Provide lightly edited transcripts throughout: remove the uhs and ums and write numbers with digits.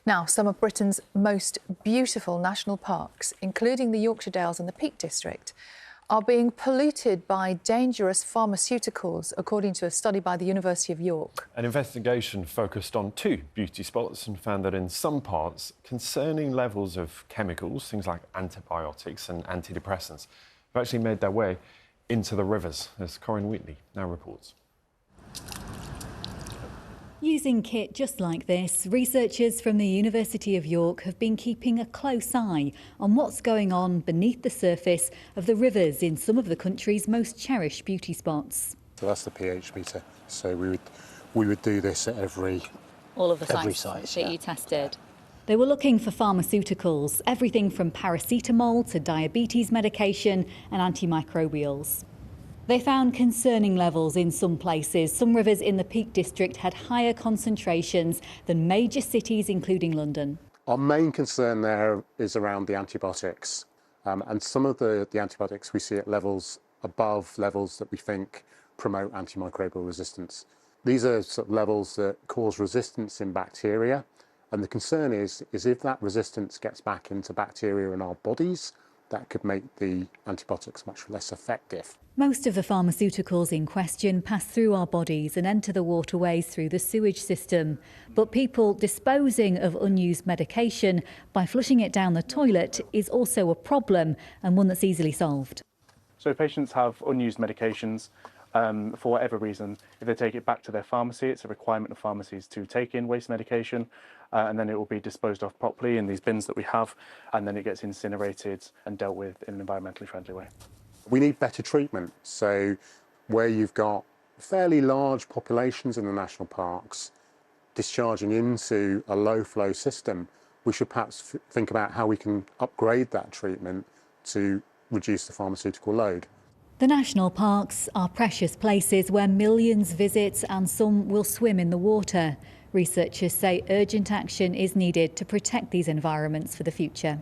Now, some of Britain's most beautiful national parks, including the Yorkshire Dales and the Peak District, are being polluted by dangerous pharmaceuticals, according to a study by the University of York. An investigation focused on 2 beauty spots and found that in some parts, concerning levels of chemicals, things like antibiotics and antidepressants, have actually made their way into the rivers, as Corinne Wheatley now reports. Using kit just like this, researchers from the University of York have been keeping a close eye on what's going on beneath the surface of the rivers in some of the country's most cherished beauty spots. So that's the pH meter. So we would do this at all of the sites that you tested. They were looking for pharmaceuticals, everything from paracetamol to diabetes medication and antimicrobials. They found concerning levels in some places. Some rivers in the Peak District had higher concentrations than major cities, including London. Our main concern there is around the antibiotics. And some of the antibiotics we see at levels above levels that we think promote antimicrobial resistance. These are sort of levels that cause resistance in bacteria. And the concern is if that resistance gets back into bacteria in our bodies, that could make the antibiotics much less effective. Most of the pharmaceuticals in question pass through our bodies and enter the waterways through the sewage system. But people disposing of unused medication by flushing it down the toilet is also a problem, and one that's easily solved. So if patients have unused medications, for whatever reason, if they take it back to their pharmacy, it's a requirement of pharmacies to take in waste medication, and then it will be disposed of properly in these bins that we have, and then it gets incinerated and dealt with in an environmentally friendly way. We need better treatment. So where you've got fairly large populations in the national parks discharging into a low flow system, we should perhaps think about how we can upgrade that treatment to reduce the pharmaceutical load. The national parks are precious places where millions visit and some will swim in the water. Researchers say urgent action is needed to protect these environments for the future.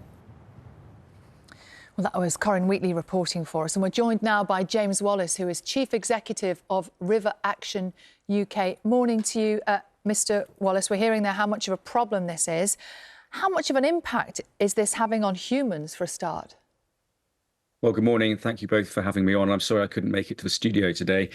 Well, that was Corinne Wheatley reporting for us. And we're joined now by James Wallace, who is Chief Executive of River Action UK. Morning to you, Mr. Wallace. We're hearing there how much of a problem this is. How much of an impact is this having on humans, for a start? Well, good morning. Thank you both for having me on. I'm sorry I couldn't make it to the studio today.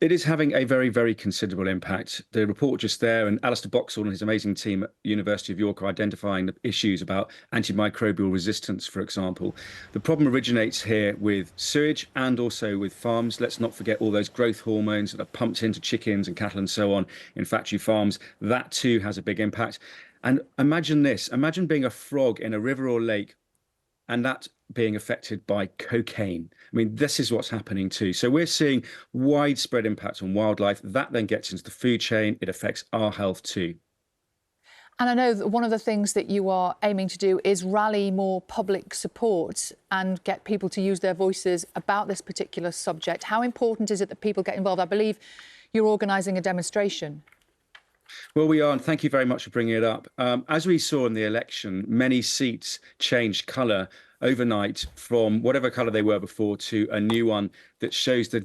It is having a very, very considerable impact. The report just there, and Alistair Boxall and his amazing team at the University of York are identifying the issues about antimicrobial resistance, for example. The problem originates here with sewage and also with farms. Let's not forget all those growth hormones that are pumped into chickens and cattle and so on in factory farms. That too has a big impact. And imagine this, imagine being a frog in a river or lake and that being affected by cocaine. I mean, this is what's happening too. So we're seeing widespread impact on wildlife. That then gets into the food chain. It affects our health too. And I know that one of the things that you are aiming to do is rally more public support and get people to use their voices about this particular subject. How important is it that people get involved? I believe you're organising a demonstration. Well, we are, and thank you very much for bringing it up. As we saw in the election, many seats changed colour overnight from whatever colour they were before to a new one that shows the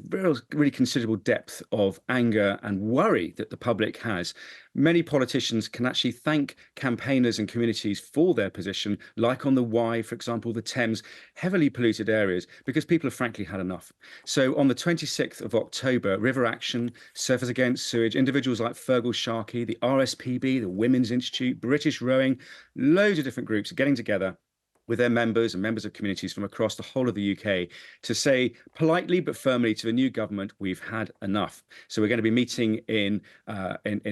really considerable depth of anger and worry that the public has. Many politicians can actually thank campaigners and communities for their position, like on the Wye, for example, the Thames, heavily polluted areas, because people have frankly had enough. So on the 26th of October, River Action, Surfers Against Sewage, individuals like Fergal Sharkey, the RSPB, the Women's Institute, British Rowing, loads of different groups are getting together with their members and members of communities from across the whole of the UK to say politely but firmly to the new government, we've had enough. So we're going to be meeting in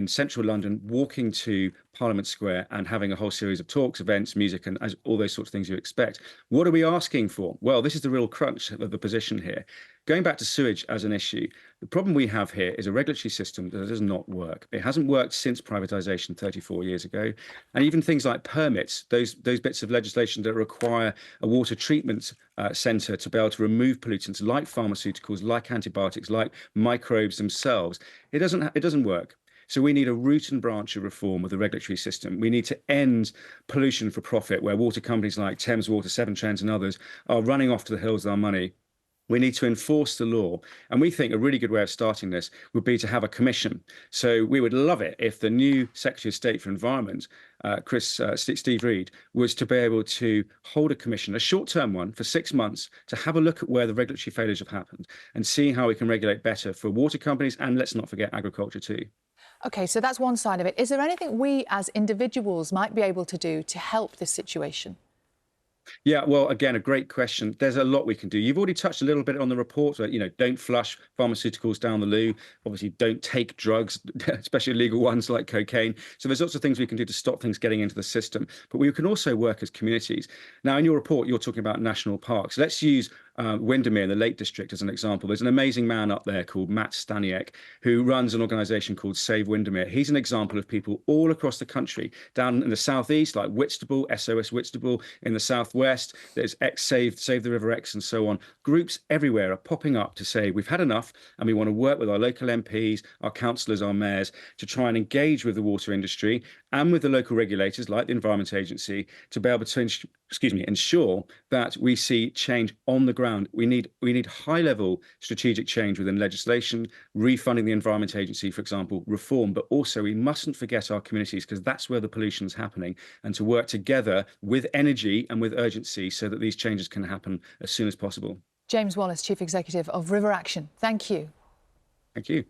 central London, walking to Parliament Square and having a whole series of talks, events, music and all those sorts of things you expect. What are we asking for? Well, this is the real crunch of the position here. Going back to sewage as an issue, the problem we have here is a regulatory system that does not work. It hasn't worked since privatisation 34 years ago. And even things like permits, those bits of legislation that require a water treatment centre to be able to remove pollutants like pharmaceuticals, like antibiotics, like microbes themselves, it doesn't work. So we need a root and branch of reform of the regulatory system. We need to end pollution for profit, where water companies like Thames Water, Severn Trent and others are running off to the hills with our money. We need to enforce the law. And we think a really good way of starting this would be to have a commission. So we would love it if the new Secretary of State for Environment, Steve Reed, was to be able to hold a commission, a short-term one for 6 months, to have a look at where the regulatory failures have happened and see how we can regulate better for water companies, and let's not forget agriculture too. OK, so that's one side of it. Is there anything we as individuals might be able to do to help this situation? Yeah, well, again, a great question. There's a lot we can do. You've already touched a little bit on the report. So, don't flush pharmaceuticals down the loo. Obviously, don't take drugs, especially illegal ones like cocaine. So there's lots of things we can do to stop things getting into the system. But we can also work as communities. Now, in your report, you're talking about national parks. Let's use Windermere in the Lake District as an example. There's an amazing man up there called Matt Staniek who runs an organisation called Save Windermere. He's an example of people all across the country, down in the southeast like Whitstable, SOS Whitstable, in the southwest there's Save the River Ex and so on. Groups everywhere are popping up to say we've had enough and we want to work with our local MPs, our councillors, our mayors to try and engage with the water industry and with the local regulators like the Environment Agency to be able to ensure that we see change on the ground. We need high-level strategic change within legislation, refunding the Environment Agency, for example, reform, but also we mustn't forget our communities because that's where the pollution's happening, and to work together with energy and with urgency so that these changes can happen as soon as possible. James Wallace, Chief Executive of River Action. Thank you. Thank you.